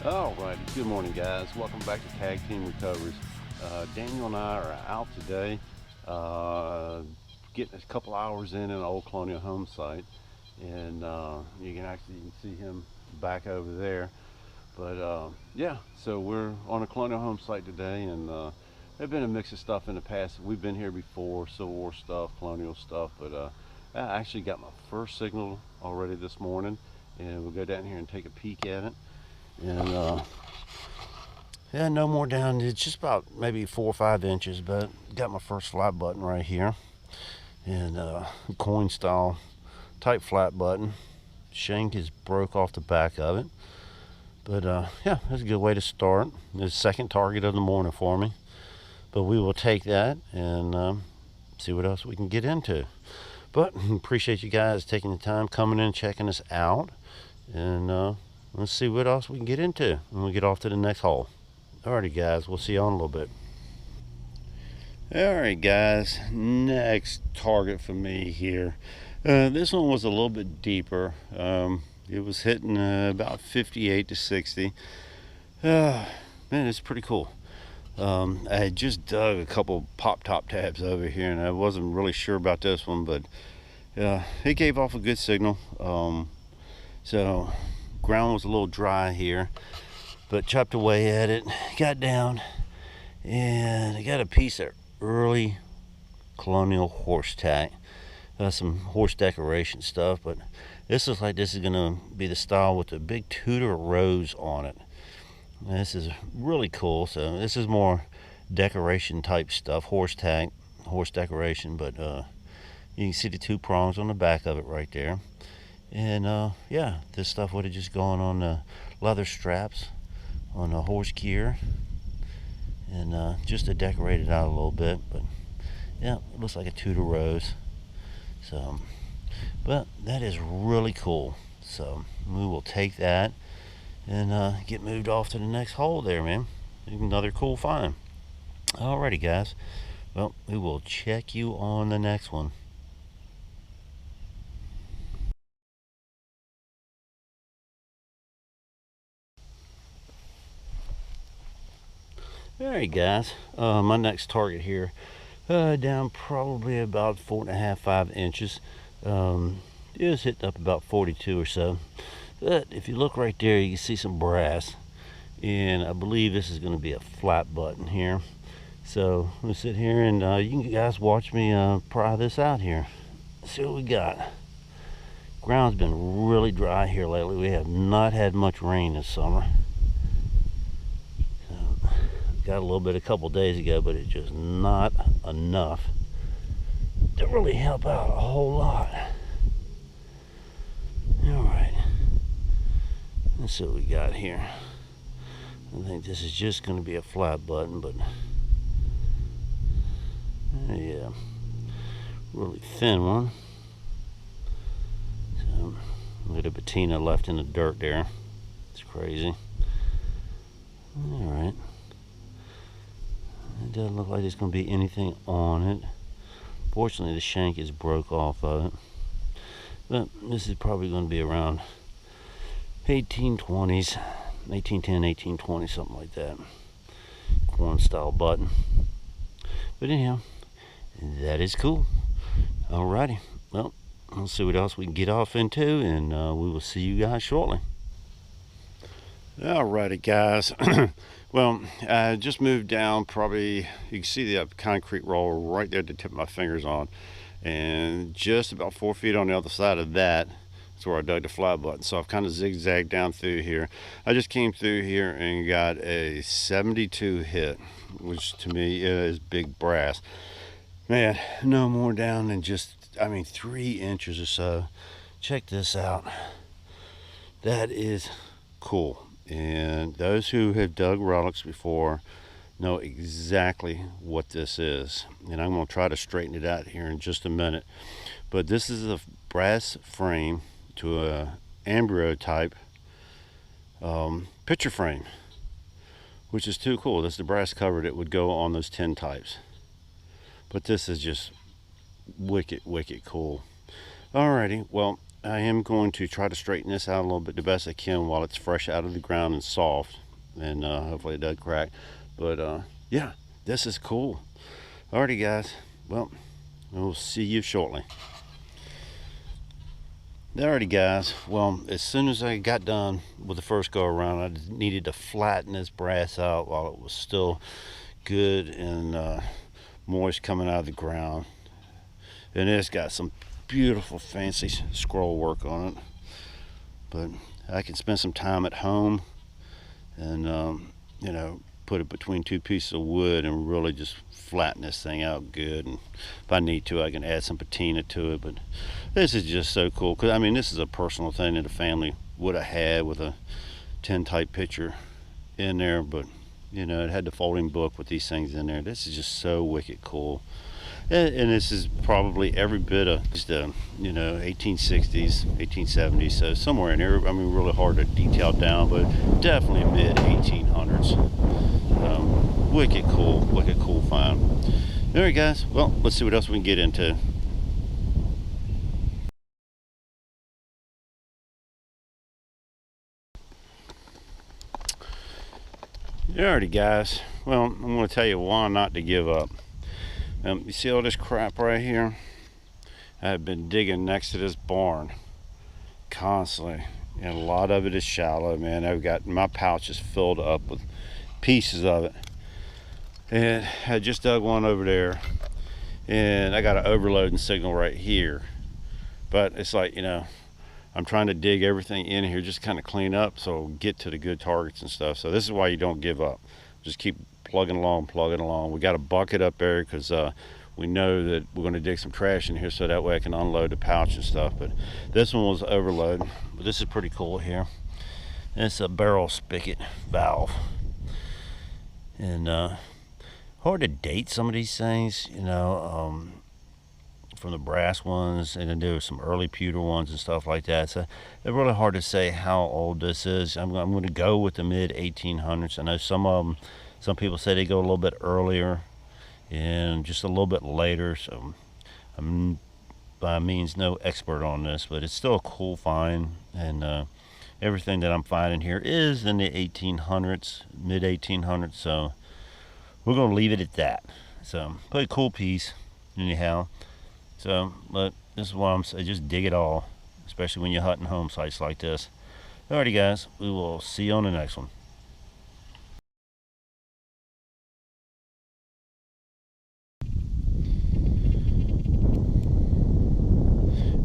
All right, good morning, guys. Welcome back to Tag Team Recoveries. Daniel and I are out today, getting a couple hours in an old colonial home site, and you can see him back over there. But yeah, so we're on a colonial home site today, and there's been a mix of stuff in the past. We've been here before, Civil War stuff, colonial stuff, but I actually got my first signal already this morning, and we'll go down here and take a peek at it. And yeah, no more down. It's just about maybe 4 or 5 inches, but got my first flat button right here, and coin style type flat button. Shank is broke off the back of it, but yeah, that's a good way to start. The second target of the morning for me, but we will take that and see what else we can get into. But appreciate you guys taking the time coming in, checking us out, and let's see what else we can get into when we get off to the next hole. Alrighty, guys, we'll see you on a little bit. Alright, guys, next target for me here. This one was a little bit deeper. It was hitting about 58 to 60. Man, it's pretty cool. I had just dug a couple pop top tabs over here, and I wasn't really sure about this one, but it gave off a good signal. So ground was a little dry here, but chopped away at it, got down, and I got a piece of early colonial horse tack. Some horse decoration stuff, but this looks like this is gonna be the style with the big Tudor rose on it. This is really cool. So this is more decoration type stuff, horse tack, horse decoration, but you can see the two prongs on the back of it right there. And yeah, this stuff would have just gone on the leather straps on the horse gear, and just to decorate it out a little bit. But yeah, it looks like a Tudor rose. So, but that is really cool. So we will take that and get moved off to the next hole there, man. Another cool find. Alrighty, guys. Well, we will check you on the next one. Alright, guys. My next target here, down probably about 4.5, 5 inches. It was hitting up about 42 or so. But if you look right there, you can see some brass, and I believe this is going to be a flat button here. So I'm gonna sit here and you can guys watch me pry this out here. See what we got. Ground's been really dry here lately. We have not had much rain this summer. Got a little bit a couple days ago, but it's just not enough to really help out a whole lot. Alright, let's see what we got here. I think this is just going to be a flat button, but yeah, really thin one. So, a little patina left in the dirt there. It's crazy. Alright. It doesn't look like there's going to be anything on it. Fortunately, the shank is broke off of it. But this is probably going to be around 1820s, 1810, 1820, something like that. Corn style button. But anyhow, that is cool. Alrighty. Well, let's see what else we can get off into, and we will see you guys shortly. Alrighty, guys. Well, I just moved down probably, you can see the concrete roll right there at the tip of my fingers on, and just about 4 feet on the other side of that is where I dug the flat button. So I've kind of zigzagged down through here. I just came through here and got a 72 hit, which to me is big brass. Man, no more down than just, 3 inches or so. Check this out. That is cool. And those who have dug relics before know exactly what this is. And I'm going to try to straighten it out here in just a minute. But this is a brass frame to a embryo type picture frame, which is too cool. This is the brass cover that would go on those tin types. But this is just wicked, wicked cool. Alrighty, well, I am going to try to straighten this out a little bit the best I can while it's fresh out of the ground and soft, and hopefully it doesn't crack. But yeah, this is cool. Alrighty guys, well, we'll see you shortly. Alrighty guys, well, as soon as I got done with the first go around, I just needed to flatten this brass out while it was still good and moist coming out of the ground. And it's got some beautiful fancy scroll work on it, but I can spend some time at home and you know, put it between two pieces of wood and really just flatten this thing out good. And if I need to, I can add some patina to it. But this is just so cool, because I mean, this is a personal thing that the family would have had with a tintype picture in there, but you know, it had the folding book with these things in there. This is just so wicked cool. And this is probably every bit of just you know, 1860s, 1870s, so somewhere in here. I mean, really hard to detail down, but definitely mid 1800s. Wicked cool find. All right guys, well, let's see what else we can get into. Alrighty guys, well, I'm going to tell you why not to give up. You see all this crap right here? I've been digging next to this barn constantly, and a lot of it is shallow, man. I've got my pouch is filled up with pieces of it, and I just dug one over there, and I got an overloading signal right here. But it's like, you know, I'm trying to dig everything in here, just kind of clean up so I'll get to the good targets and stuff. So this is why you don't give up. Just keep plugging along. We got a bucket up there because we know that we're going to dig some trash in here, so that way I can unload the pouch and stuff. But this one was overloaded. But this is pretty cool here. It's a barrel spigot valve. And hard to date some of these things, you know, from the brass ones, and then there were some early pewter ones and stuff like that. So it's really hard to say how old this is. I'm going to go with the mid 1800s. I know some of them, some people say they go a little bit earlier and just a little bit later. So I'm by means no expert on this, but it's still a cool find. And everything that I'm finding here is in the 1800s, mid 1800s. So we're going to leave it at that. So pretty cool piece anyhow. So, but this is why I'm saying, just dig it all, especially when you're hunting home sites like this. Alrighty guys, we will see you on the next one.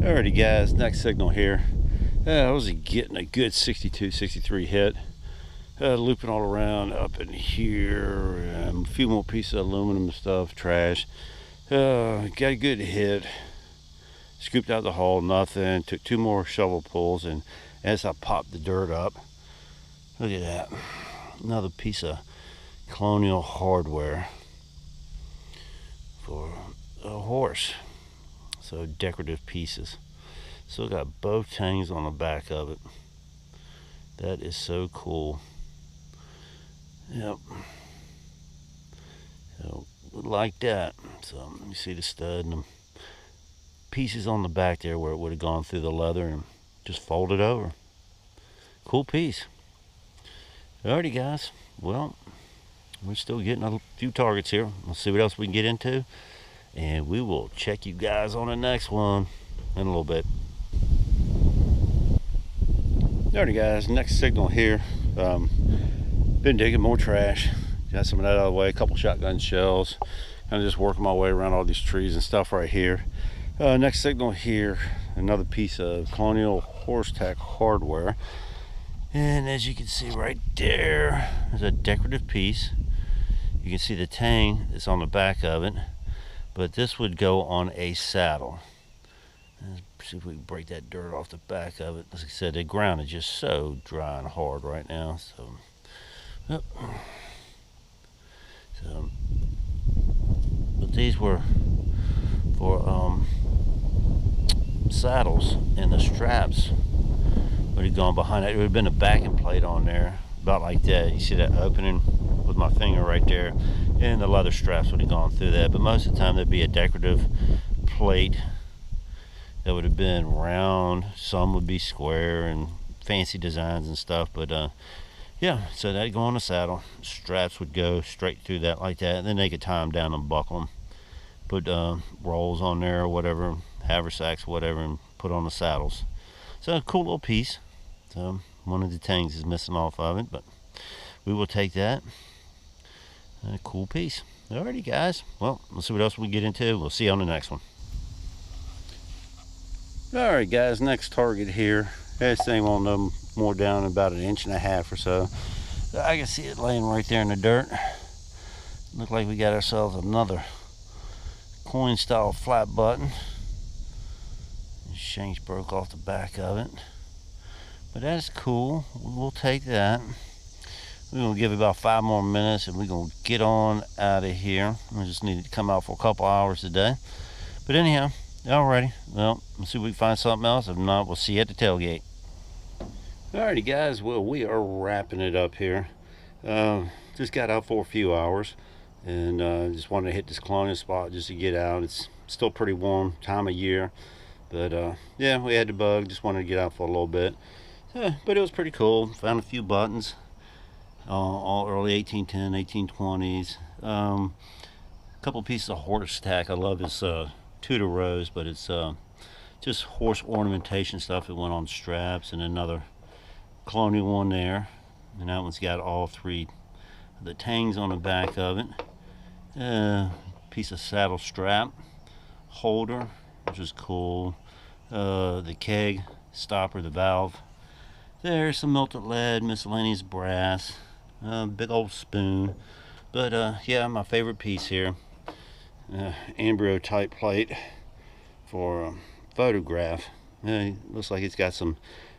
Alrighty guys, next signal here. I was getting a good 62, 63 hit. Looping all around up in here, and a few more pieces of aluminum and stuff, trash. Got a good hit. Scooped out the hole, nothing. Took two more shovel pulls, and as I popped the dirt up, look at that. Another piece of colonial hardware for a horse. So decorative pieces. Still got both tangs on the back of it. That is so cool. Yep. So like that. So you see the stud and the pieces on the back there where it would have gone through the leather and just folded over. Cool piece. Alrighty guys, well, we're still getting a few targets here. We'll see what else we can get into, and we will check you guys on the next one in a little bit. Alrighty guys, next signal here. Been digging more trash. Got some of that out of the way, a couple shotgun shells. Kind of just working my way around all these trees and stuff right here. Next signal here, another piece of colonial horse tack hardware. And as you can see right there, there's a decorative piece. You can see the tang that's on the back of it, but this would go on a saddle. Let's see if we can break that dirt off the back of it. As I said, the ground is just so dry and hard right now. So, yep. So, but these were for saddles, and the straps would have gone behind it. There would have been a backing plate on there, about like that. You see that opening with my finger right there, and the leather straps would have gone through that. But most of the time there'd be a decorative plate that would have been round. Some would be square and fancy designs and stuff, but yeah, so that'd go on the saddle. Straps would go straight through that like that, and then they could tie them down and buckle them. Put rolls on there or whatever, haversacks, whatever, and put on the saddles. So a cool little piece. So one of the tangs is missing off of it, but we will take that. A cool piece. Alrighty, guys. Well, let's see what else we get into. We'll see you on the next one. Alright, guys. Next target here. This thing won't no more down about 1.5 inches or so. I can see it laying right there in the dirt. Look like we got ourselves another coin style flat button. The shanks broke off the back of it. But that's cool. We'll take that. We're going to give it about 5 more minutes and we're going to get on out of here. We just need to come out for a couple hours today. But anyhow, alrighty. Well, let's see if we can find something else. If not, we'll see you at the tailgate. Alrighty, guys. Well, we are wrapping it up here. Just got out for a few hours and just wanted to hit this colonial spot just to get out. It's still pretty warm time of year. But yeah, we had the bug. Just wanted to get out for a little bit. But it was pretty cool. Found a few buttons. All early 1810, 1820's. A couple pieces of horse tack. I love this Tudor rose, but it's just horse ornamentation stuff. It went on straps, and another colonial one there. And that one's got all 3 of the tangs on the back of it. Piece of saddle strap holder, which is cool. The keg stopper, the valve. There's some melted lead, miscellaneous brass, big old spoon. But yeah, my favorite piece here, embryo type plate for photograph. Looks like it's got some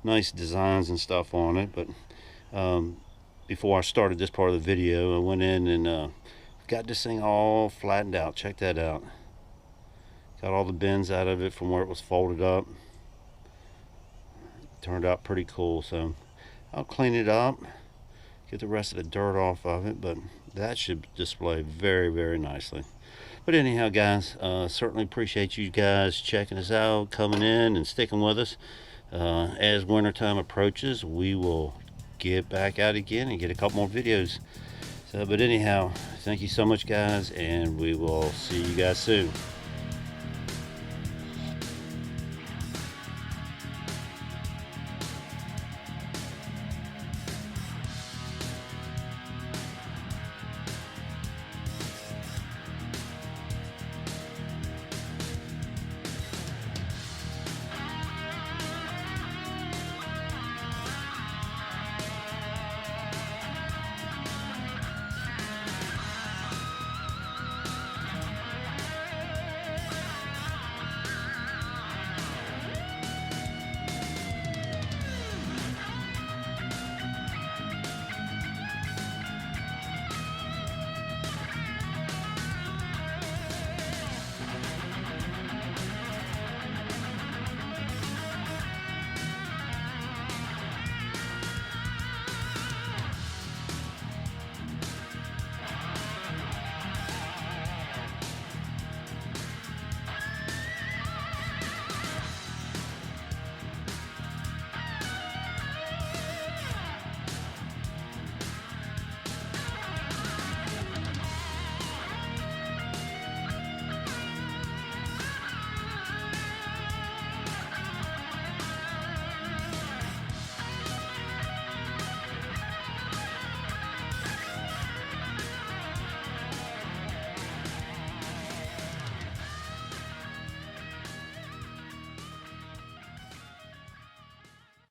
nice designs and stuff on it. But before I started this part of the video, I went in and got this thing all flattened out. Check that out. Got all the bends out of it from where it was folded up. Turned out pretty cool, so I'll clean it up, get the rest of the dirt off of it, but that should display very, very nicely. But anyhow, guys, certainly appreciate you guys checking us out, coming in and sticking with us. As wintertime approaches, we will get back out again and get a couple more videos. So, but anyhow, thank you so much, guys, and we will see you guys soon.